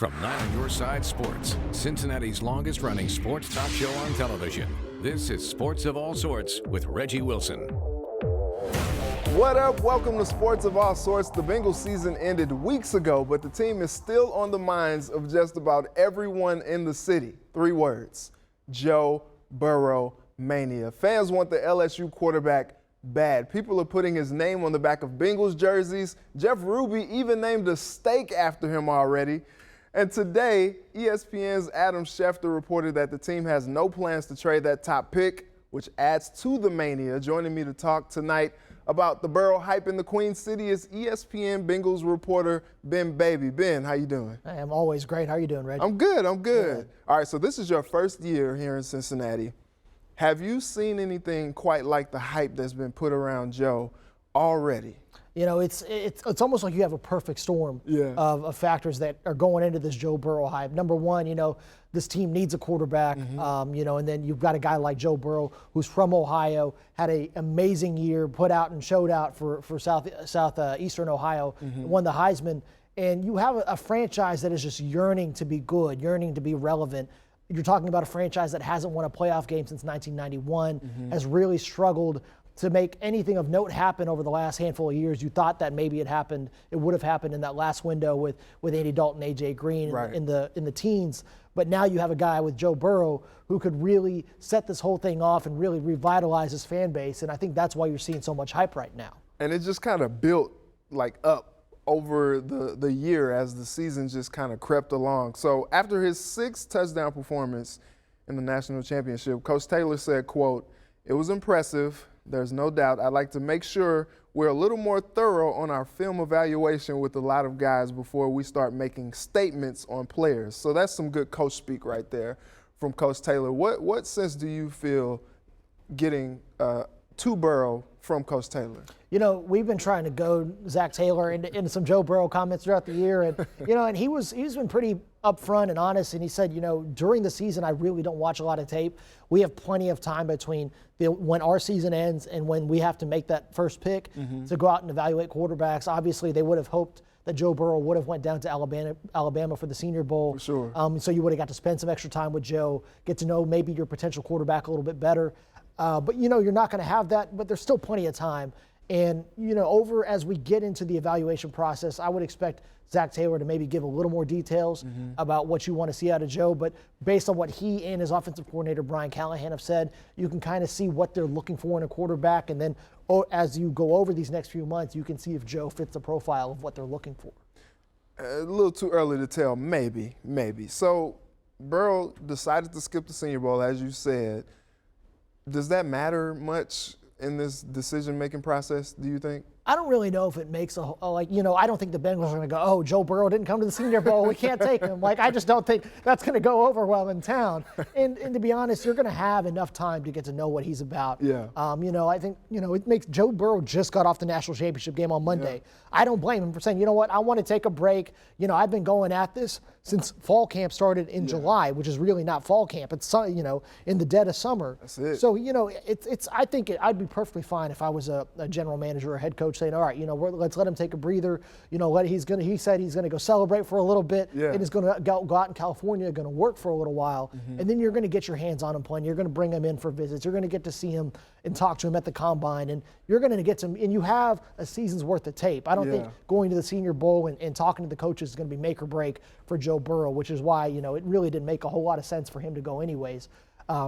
From Nine on Your Side Sports, Cincinnati's longest-running sports talk show on television. This is Sports of All Sorts with Reggie Wilson. What up? Welcome to Sports of All Sorts. The Bengals season ended weeks ago, but the team is still on the minds of just about everyone in the city. 3 words: Joe Burrow mania. Fans want the LSU quarterback bad. People are putting his name on the back of Bengals jerseys. Jeff Ruby even named a steak after him already. And today, ESPN's Adam Schefter reported that the team has no plans to trade that top pick, which adds to the mania. Joining me to talk tonight about the Burrow hype in the Queen City is ESPN Bengals reporter Ben Baby. Ben, how you doing? Hey, I'm always great. How are you doing, Reggie? I'm good. All right, so this is your first year here in Cincinnati. Have you seen anything quite like the hype that's been put around Joe already? You know, it's almost like you have a perfect storm of factors that are going into this Joe Burrow hype. Number one, you know, this team needs a quarterback, you know, and then you've got a guy like Joe Burrow who's from Ohio, had an amazing year, put out and showed out for southeastern Ohio, won the Heisman. And you have a franchise that is just yearning to be good, yearning to be relevant. You're talking about a franchise that hasn't won a playoff game since 1991, has really struggled to make anything of note happen over the last handful of years. You thought that maybe it would have happened in that last window with Andy Dalton, A.J. Green in the teens. But now you have a guy with Joe Burrow who could really set this whole thing off and really revitalize his fan base. And I think that's why you're seeing so much hype right now. And it just kind of built up over the year as the season just kind of crept along. So after his 6th touchdown performance in the national championship, Coach Taylor said, quote, "It was impressive. There's no doubt. I'd like to make sure we're a little more thorough on our film evaluation with a lot of guys before we start making statements on players." So that's some good coach speak right there from Coach Taylor. What sense do you feel getting to Burrow from Coach Taylor? You know, we've been trying to goad Zach Taylor into some Joe Burrow comments throughout the year, and you know, and he's been pretty upfront and honest, and he said, you know, during the season I really don't watch a lot of tape. We have plenty of time between when our season ends and when we have to make that first pick to go out and evaluate quarterbacks. Obviously, they would have hoped that Joe Burrow would have went down to Alabama for the Senior Bowl. For sure. So you would have got to spend some extra time with Joe, get to know maybe your potential quarterback a little bit better. But, you know, you're not going to have that, but there's still plenty of time. And, you know, as we get into the evaluation process, I would expect Zach Taylor to maybe give a little more details about what you want to see out of Joe. But based on what he and his offensive coordinator, Brian Callahan, have said, you can kind of see what they're looking for in a quarterback. And then as you go over these next few months, you can see if Joe fits the profile of what they're looking for. A little too early to tell, maybe. So Burrow decided to skip the Senior Bowl, as you said. Does that matter much in this decision-making process, do you think? I don't really know if it makes I don't think the Bengals are going to go, oh, Joe Burrow didn't come to the Senior Bowl, we can't take him. I just don't think that's going to go over well in town. And to be honest, you're going to have enough time to get to know what he's about. Yeah. You know, I think, you know, it makes Joe Burrow just got off the national championship game on Monday. Yeah. I don't blame him for saying, you know what, I want to take a break. You know, I've been going at this since fall camp started in July, which is really not fall camp. It's, you know, in the dead of summer. That's it. So, you know, I think I'd be perfectly fine if I was a general manager or a head coach saying, all right, you know, let's let him take a breather. You know, he said he's going to go celebrate for a little bit, and he's going to go out in California, going to work for a little while, and then you're going to get your hands on him playing. You're going to bring him in for visits. You're going to get to see him and talk to him at the combine, and you're going to get some. And you have a season's worth of tape. I don't think going to the Senior Bowl and talking to the coaches is going to be make or break for Joe Burrow, which is why, you know, it really didn't make a whole lot of sense for him to go anyways.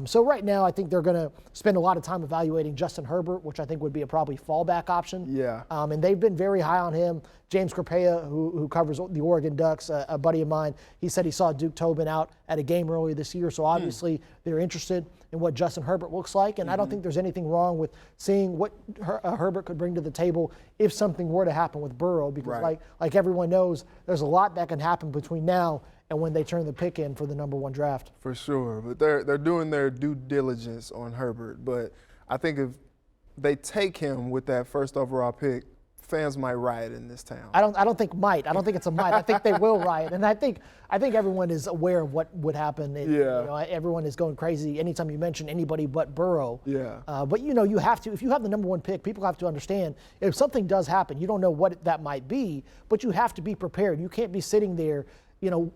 So right now, I think they're going to spend a lot of time evaluating Justin Herbert, which I think would be a probably fallback option. Yeah. And they've been very high on him. James Crepea, who covers the Oregon Ducks, a buddy of mine, he said he saw Duke Tobin out at a game earlier this year. So obviously they're interested in what Justin Herbert looks like. And I don't think there's anything wrong with seeing what Herbert could bring to the table if something were to happen with Burrow. Because like everyone knows, there's a lot that can happen between now and when they turn the pick in for the number 1 draft. For sure, but they're doing their due diligence on Herbert. But I think if they take him with that first overall pick, fans might riot in this town. I don't think might. I don't think it's a might. I think they will riot, and I think everyone is aware of what would happen. You know, everyone is going crazy anytime you mention anybody but Burrow. Yeah. But you know, you have to. If you have the number 1 pick, people have to understand if something does happen, you don't know what that might be, but you have to be prepared. You can't be sitting there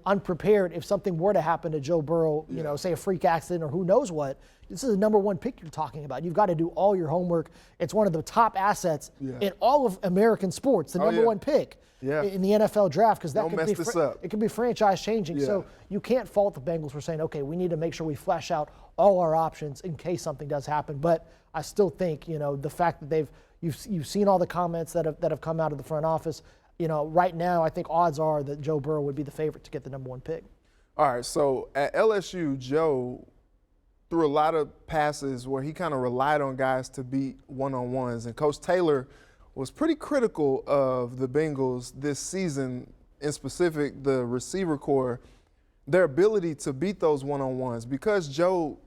unprepared if something were to happen to Joe Burrow, say a freak accident or who knows what. This is the number one pick you're talking about. You've got to do all your homework. It's one of the top assets in all of American sports, the number one pick in the NFL draft, because it could be franchise changing. So you can't fault the Bengals for saying, okay, we need to make sure we flesh out all our options in case something does happen. But I still think, the fact that you've seen all the comments that have come out of the front office. Right now, I think odds are that Joe Burrow would be the favorite to get the number one pick. All right, so at LSU, Joe threw a lot of passes where he kind of relied on guys to beat one-on-ones. And Coach Taylor was pretty critical of the Bengals this season, in specific the receiver core, their ability to beat those one-on-ones. Because Joe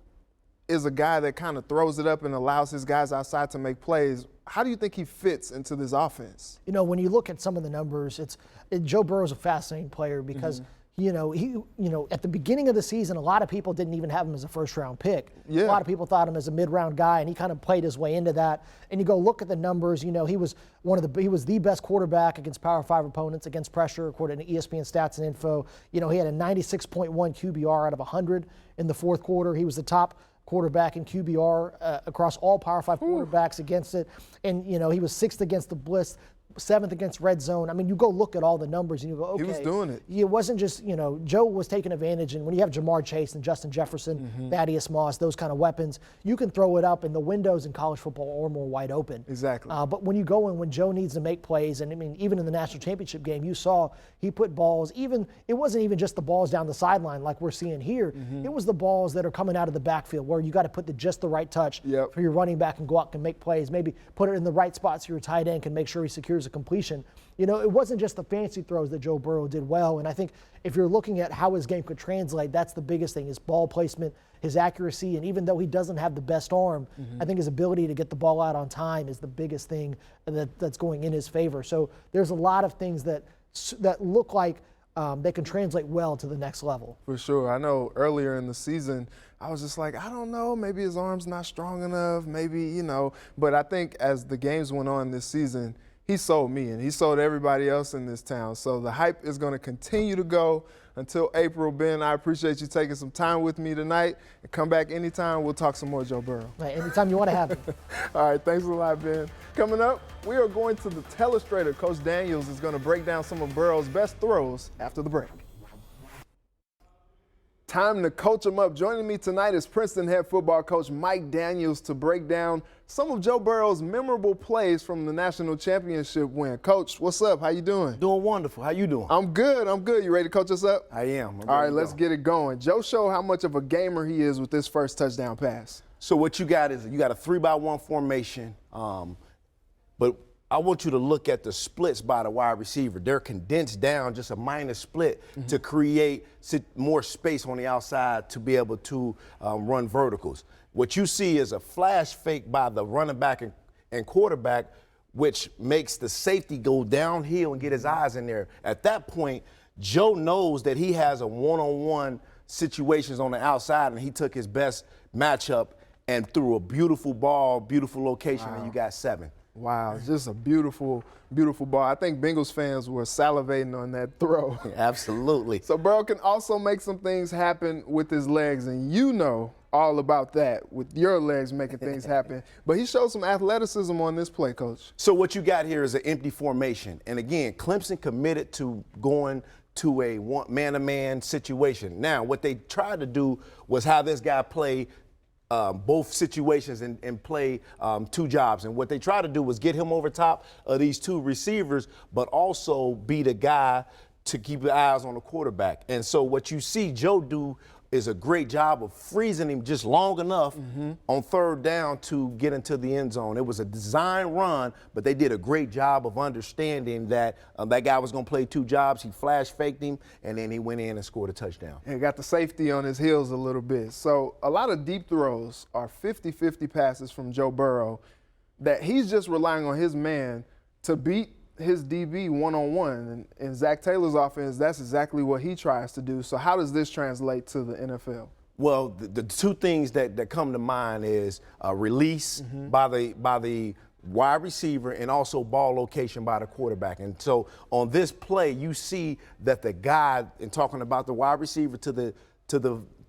is a guy that kind of throws it up and allows his guys outside to make plays, how do you think he fits into this offense? When you look at some of the numbers, Joe Burrow's a fascinating player because he at the beginning of the season, a lot of people didn't even have him as a first-round pick. A lot of people thought him as a mid-round guy, and he kind of played his way into that. And you go look at the numbers. He was the best quarterback against Power 5 opponents, against pressure, according to ESPN Stats and Info. He had a 96.1 QBR out of 100 in the fourth quarter. He was the top quarterback in QBR across all Power 5 quarterbacks against it. And, he was 6th against the blitz, 7th against red zone. I mean, you go look at all the numbers and you go, okay. He was doing it. It wasn't just, Joe was taking advantage. And when you have Jamar Chase and Justin Jefferson, Thaddeus Moss, those kind of weapons, you can throw it up and the windows in college football are more wide open. Exactly. But when you go in, when Joe needs to make plays, and I mean, even in the national championship game, you saw he put balls, it wasn't even just the balls down the sideline like we're seeing here. It was the balls that are coming out of the backfield where you got to put just the right touch for your running back and go out and make plays. Maybe put it in the right spot so your tight end can make sure he secures a completion. It wasn't just the fancy throws that Joe Burrow did well. And I think if you're looking at how his game could translate, that's the biggest thing, his ball placement, his accuracy. And even though he doesn't have the best arm, I think his ability to get the ball out on time is the biggest thing that's going in his favor. So there's a lot of things that look like they can translate well to the next level. For sure. I know earlier in the season, I was just like, I don't know, maybe his arm's not strong enough, maybe, But I think as the games went on this season, he sold me and he sold everybody else in this town. So the hype is going to continue to go until April. Ben, I appreciate you taking some time with me tonight. And come back anytime. We'll talk some more Joe Burrow. Right, anytime you want to have him. All right, thanks a lot, Ben. Coming up, we are going to the telestrator. Coach Daniels is going to break down some of Burrow's best throws after the break. Time to coach him up. Joining me tonight is Princeton head football coach Mike Daniels to break down some of Joe Burrow's memorable plays from the national championship win. Coach, what's up? How you doing? Doing wonderful. How you doing? I'm good. You ready to coach us up? I am. All right, let's get it going. Joe showed how much of a gamer he is with this first touchdown pass. So what you got is you got a 3-by-1 formation, but I want you to look at the splits by the wide receiver. They're condensed down, just a minor split to create more space on the outside to be able to run verticals. What you see is a flash fake by the running back and quarterback, which makes the safety go downhill and get his eyes in there. At that point, Joe knows that he has a one-on-one situations on the outside, and he took his best matchup and threw a beautiful ball, beautiful location, and you got 7. Wow, it's just a beautiful, beautiful ball. I think Bengals fans were salivating on that throw. Absolutely. So Burrow can also make some things happen with his legs, and you know all about that with your legs making things happen. But he showed some athleticism on this play, Coach. So what you got here is an empty formation. And again, Clemson committed to going to a man-to-man situation. Now, what they tried to do was have this guy play both situations and play 2 jobs. And what they tried to do was get him over top of these 2 receivers, but also be the guy to keep the eyes on the quarterback. And so what you see Joe do is a great job of freezing him just long enough on 3rd down to get into the end zone. It was a design run, but they did a great job of understanding that that guy was going to play 2 jobs. He flash faked him, and then he went in and scored a touchdown. And got the safety on his heels a little bit. So a lot of deep throws are 50-50 passes from Joe Burrow that he's just relying on his man to beat his DB one-on-one. And in Zach Taylor's offense, that's exactly what he tries to do. So how does this translate to the NFL? Well, the 2 things that come to mind is release by the wide receiver, and also ball location by the quarterback. And so on this play, you see that the guy, in talking about the wide receiver to the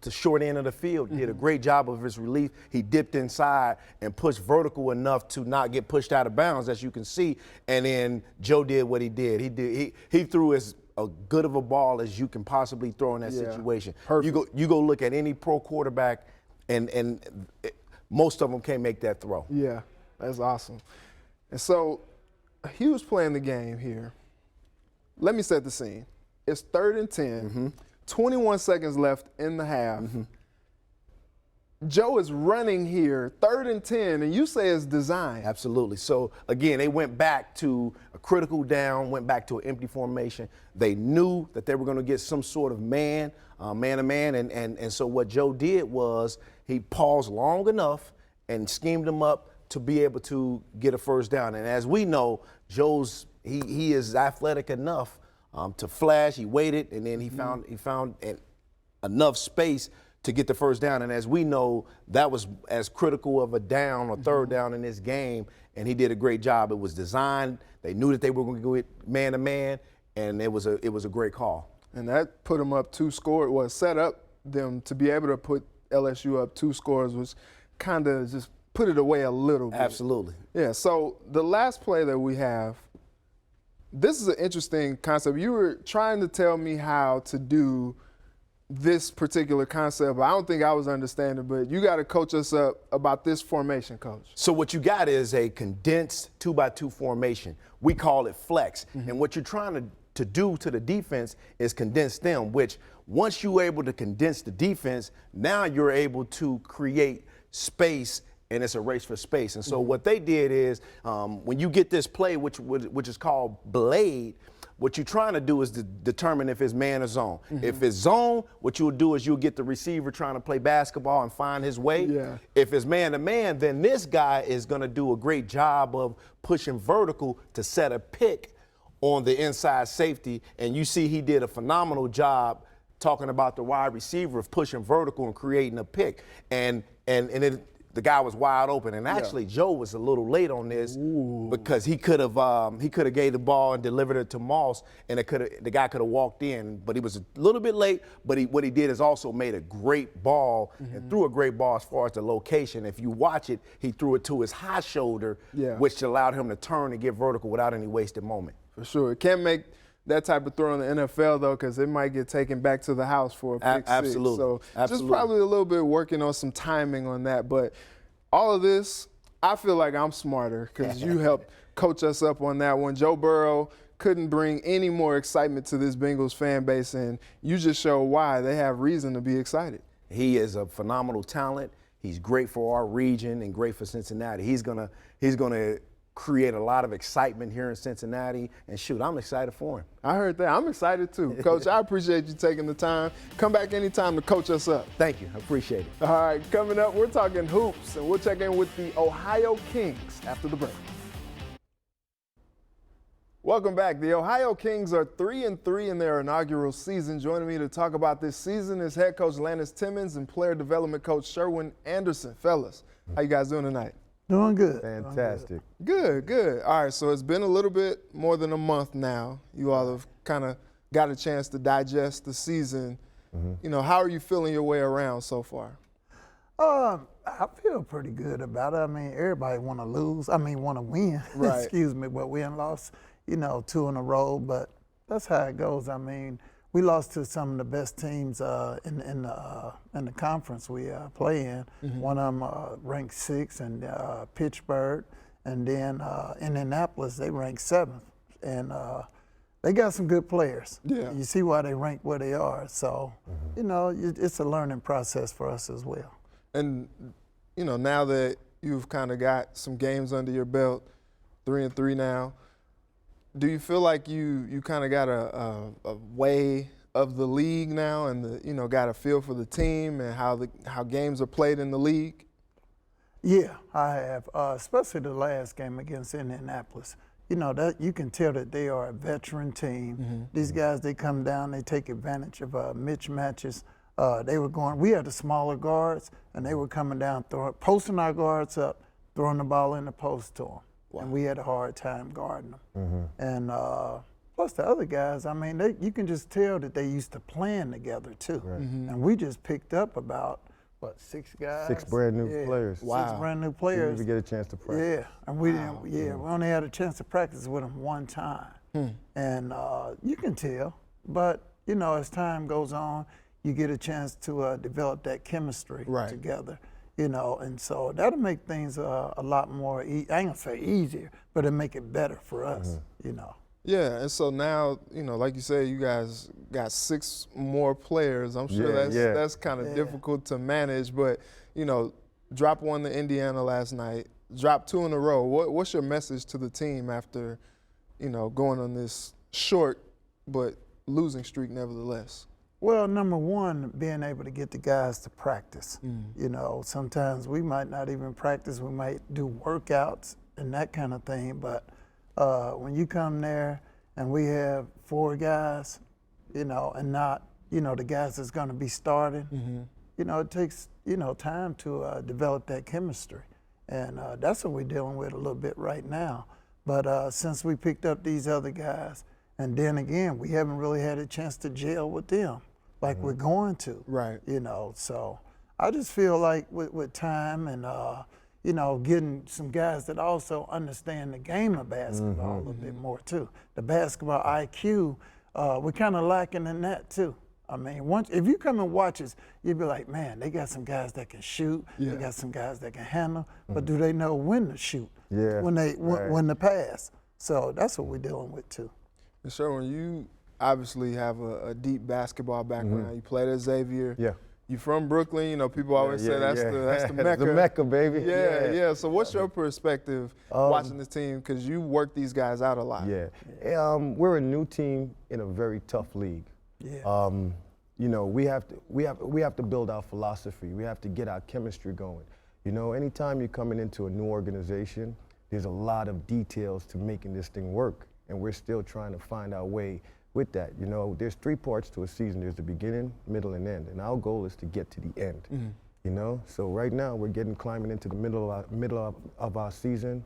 short end of the field, did a great job of his relief. He dipped inside and pushed vertical enough to not get pushed out of bounds, as you can see. And then Joe did what he did. He threw as good of a ball as you can possibly throw in that situation. Perfect. You go look at any pro quarterback, and most of them can't make that throw. Yeah, that's awesome. And so Hugh's playing the game here. Let me set the scene. It's 3rd and 10, 21 seconds left in the half. Joe is running here, 3rd and 10, and you say it's designed. Absolutely. So, again, they went back to a critical down, went back to an empty formation. They knew that they were going to get some sort of man-to-man, and so what Joe did was he paused long enough and schemed them up to be able to get a first down. And as we know, he is athletic enough to flash. He waited, and then he found enough space to get the first down. And as we know, that was as critical of a down or 3rd down in this game, and he did a great job. It was designed. They knew that they were going to go it man-to-man, and it was a great call. And that put them up 2 scores. Well, set up them to be able to put LSU up 2 scores, which kind of just put it away a little bit. Absolutely. Yeah, so the last play that we have, this is an interesting concept. You were trying to tell me how to do this particular concept, but I don't think I was understanding, but you got to coach us up about this formation, Coach. So what you got is a condensed 2x2 formation. We call it flex. And what you're trying to do to the defense is condense them, which once you're able to condense the defense, now you're able to create space, and it's a race for space. And so what they did is when you get this play, which is called blade, what you're trying to do is to determine if it's man or zone. If it's zone, what you'll do is you'll get the receiver trying to play basketball and find his way. Yeah. If it's man-to-man, then this guy is going to do a great job of pushing vertical to set a pick on the inside safety. And you see he did a phenomenal job talking about the wide receiver of pushing vertical and creating a pick. And the guy was wide open, and actually Joe was a little late on this because he could have gave the ball and delivered it to Moss, and the guy could have walked in, but he was a little bit late. But what he did is also made a great ball and threw a great ball as far as the location. If you watch it, he threw it to his high shoulder, which allowed him to turn and get vertical without any wasted moment. For sure, it can't make that type of throw in the NFL, though, because it might get taken back to the house for a pick six. So just probably a little bit working on some timing on that. But all of this, I feel like I'm smarter because you helped coach us up on that one. Joe Burrow couldn't bring any more excitement to this Bengals fan base, and you just show why they have reason to be excited. He is a phenomenal talent. He's great for our region and great for Cincinnati. He's gonna create a lot of excitement here in Cincinnati, and shoot, I'm excited for him. I heard that. I'm excited too. Coach, I appreciate you taking the time. Come back anytime to coach us up. Thank you. I appreciate it. All right, coming up, we're talking hoops, and we'll check in with the Ohio Kings after the break. Welcome back. The Ohio Kings are 3-3 in their inaugural season. Joining me to talk about this season is head coach Lannis Timmons and player development coach Sherwin Anderson. Fellas, how you guys doing tonight? Doing good. Fantastic. Good. All right, so it's been a little bit more than a month now. You all have kind of got a chance to digest the season. You know, how are you feeling your way around so far? I feel pretty good about it. I mean, everybody want to win. Right. Excuse me, but we ain't lost, 2 in a row. But that's how it goes. I mean, we lost to some of the best teams in the conference we play in. One of them ranked 6th, and Pittsburgh, and then Indianapolis, they ranked 7th, and they got some good players. Yeah. You see why they rank where they are. So, it's a learning process for us as well. And now that you've kind of got some games under your belt, 3-3 now, do you feel like you kind of got a way of the league now, and got a feel for the team and how games are played in the league? Yeah, I have, especially the last game against Indianapolis. That you can tell that they are a veteran team. These guys, they come down, they take advantage of mismatches. We had the smaller guards, and they were coming down, posting our guards up, throwing the ball in the post to them. and we had a hard time guarding them. And plus the other guys, I mean, you can just tell that they used to playing together too. And we just picked up about, 6 guys? 6 brand new players. Wow. 6 brand new players. Didn't even get a chance to practice. Yeah, and we didn't. Yeah, we only had a chance to practice with them one time. And you can tell, but you know, as time goes on, you get a chance to develop that chemistry together. You know, and so that'll make things a lot more. I ain't gonna say easier, but it'll make it better for us. You know. Yeah, and so now, you know, like you said, you guys got 6 more players. I'm sure that's kind of difficult to manage, but, you know, drop 1 to Indiana last night, drop 2 in a row. What's your message to the team after, you know, going on this short but losing streak nevertheless? Well, number one, being able to get the guys to practice. You know, sometimes we might not even practice. We might do workouts and that kind of thing, but when you come there and we have 4 guys, you know, and not, you know, the guys that's going to be starting, you know, it takes, you know, time to develop that chemistry. And that's what we're dealing with a little bit right now. But since we picked up these other guys, and then again, we haven't really had a chance to gel with them like we're going to. Right. You know, so I just feel like with time and, you know, getting some guys that also understand the game of basketball a little bit more too. The basketball IQ, we're kind of lacking in that too. I mean, if you come and watch us, you'd be like, man, they got some guys that can shoot, they got some guys that can handle, but do they know when to shoot? When to pass? So that's what we're dealing with too. And Sherwin, you obviously have a deep basketball background. You played at Xavier. Yeah. You from Brooklyn, you know, people always say that's the Mecca. The Mecca, baby. Yeah. So what's your perspective watching this team? Because you work these guys out a lot. We're a new team in a very tough league. You know, we have to build our philosophy. We have to get our chemistry going. You know, anytime you're coming into a new organization, there's a lot of details to making this thing work, and we're still trying to find our way with that. You know, there's 3 parts to a season. There's the beginning, middle, and end, and our goal is to get to the end. You know, so right now we're climbing into the middle of our season.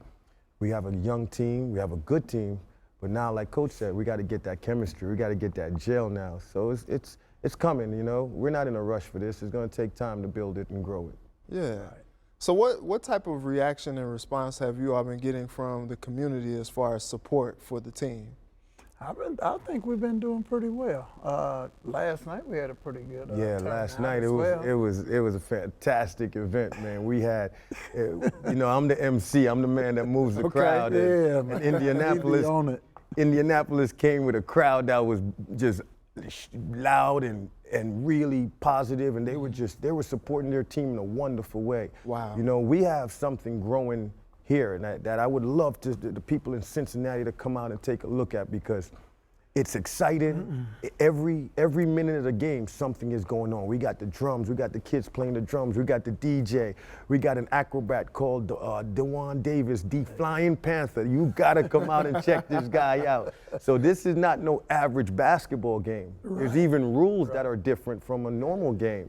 We have a young team, we have a good team, but now, like Coach said, we got to get that chemistry. We got to get that gel now. So it's coming. You know, we're not in a rush for this. It's going to take time to build it and grow it. Yeah. So what type of reaction and response have you all been getting from the community as far as support for the team? I think we've been doing pretty well. Last night we had a pretty good last night it was a fantastic event, man. We had, you know, I'm the MC, I'm the man that moves the crowd. And Indianapolis came with a crowd that was just loud and really positive, and they were supporting their team in a wonderful way. Wow. You know, we have something growing here and that I would love the people in Cincinnati to come out and take a look at, because it's exciting. Every minute of the game, something is going on. We got the drums, we got the kids playing the drums, we got the DJ, we got an acrobat called Dewan Davis, the Flying Panther. You gotta come out and check this guy out. So this is not no average basketball game. There's even rules that are different from a normal game.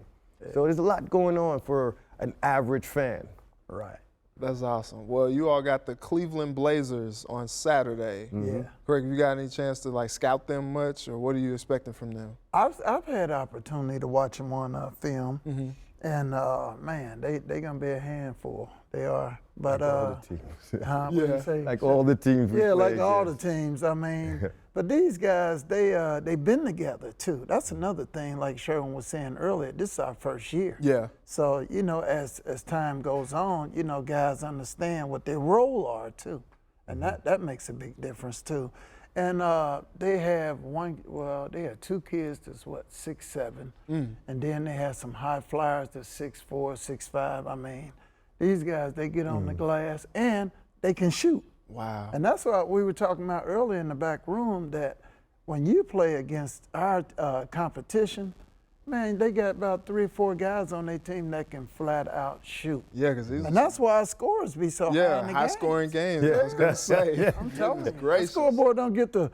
So there's a lot going on for an average fan. Right. That's awesome. Well, you all got the Cleveland Blazers on Saturday. Greg, you got any chance to like scout them much, or what are you expecting from them? I've had the opportunity to watch them on film, and man, they gonna be a handful. They are. But like all the teams. what do you say? Like all the teams. Like all the teams. I mean, but these guys, they've been together too. That's another thing. Like Sherwin was saying earlier, this is our first year. Yeah. So you know, as time goes on, you know, guys understand what their role are too, and that makes a big difference too. And they have they have 2 kids that's 6'7", and then they have some high flyers that's 6'4", 6'5". I mean, these guys, they get on the glass and they can shoot. Wow. And that's what we were talking about earlier in the back room, that when you play against our competition, Man, they got about 3 or 4 guys on their team that can flat out shoot. Yeah, because and that's why our scores be so high in the high scoring games. I was gonna say. I'm telling you, great. the scoreboard don't get to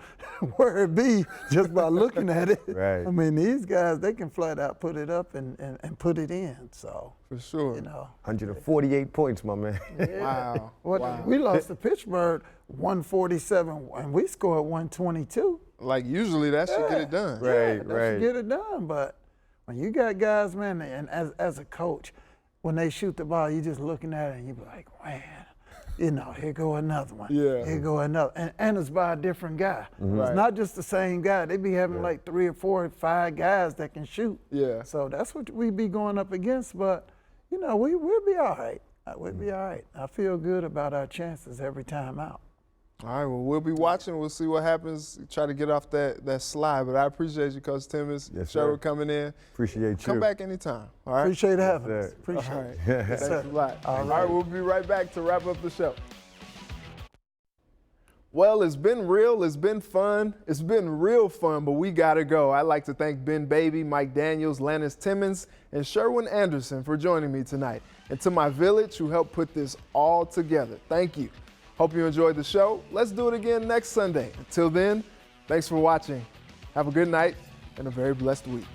where it be just by looking at it. Right. I mean, these guys, they can flat out put it up and put it in. So for sure. 148 points, my man. Yeah. Wow. We lost to Pittsburgh 147, and we scored 122. Like usually that should get it done. Right, That should get it done, but when you got guys, man, and as a coach, when they shoot the ball, you just looking at it and you be like, man, here go another one. Yeah. Here go another. And it's by a different guy. Right. It's not just the same guy. They be having like 3 or 4 or 5 guys that can shoot. Yeah. So that's what we be going up against, but, we'll be all right. We'll be all right. I feel good about our chances every time out. All right, well, we'll be watching. We'll see what happens. Try to get off that slide. But I appreciate you, Coach Timmons. Yes, Sherwood sir. coming in. Appreciate you. Come back anytime. All right? Appreciate having us. Yes, sir. Appreciate All it. right. Thanks a lot. All right, we'll be right back to wrap up the show. Well, it's been real. It's been fun. It's been real fun, but we got to go. I'd like to thank Ben Baby, Mike Daniels, Lannis Timmons, and Sherwin Anderson for joining me tonight. And to my village who helped put this all together, thank you. Hope you enjoyed the show. Let's do it again next Sunday. Until then, thanks for watching. Have a good night and a very blessed week.